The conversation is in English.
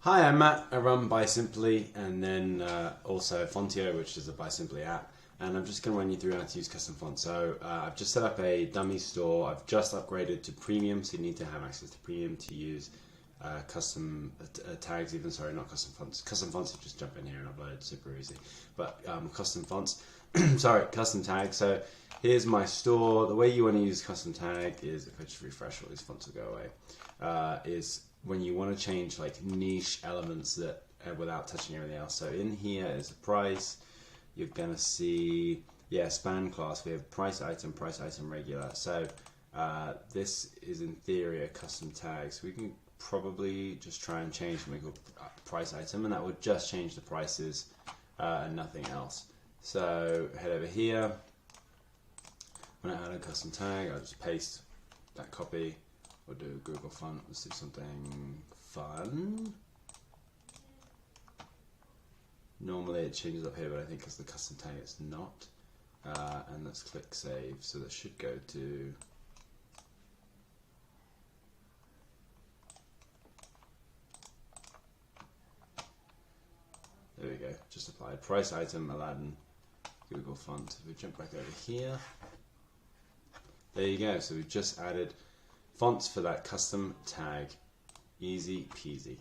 Hi, I'm Matt. I run Buy Simply and then also Fontio, which is a Buy Simply app. And I'm just going to run you through how to use custom fonts. So I've just set up a dummy store. I've just upgraded to premium, so you need to have access to premium to use custom tags even. Sorry, not custom fonts. Custom fonts, you just jump in here and upload it, super easy. But custom fonts, sorry, custom tags. So here's my store. The way you want to use custom tag is, if I just refresh, all these fonts will go away, is when you want to change like niche elements that without touching everything else. So in here is a price. You're gonna see, span class. We have price item, regular. So this is in theory a custom tag. So we can probably just try and change and make a price item, and that would just change the prices and nothing else. So head over here. When I add a custom tag, I'll just paste that copy. We'll do Google font. Let's do something fun. Normally it changes up here, but I think because the custom tag it's not. And let's click save. So that should go to. There we go. Just applied. Price item, Aladdin, Google font. We jump back over here. There you go. So we've just added fonts for that custom tag. Easy peasy.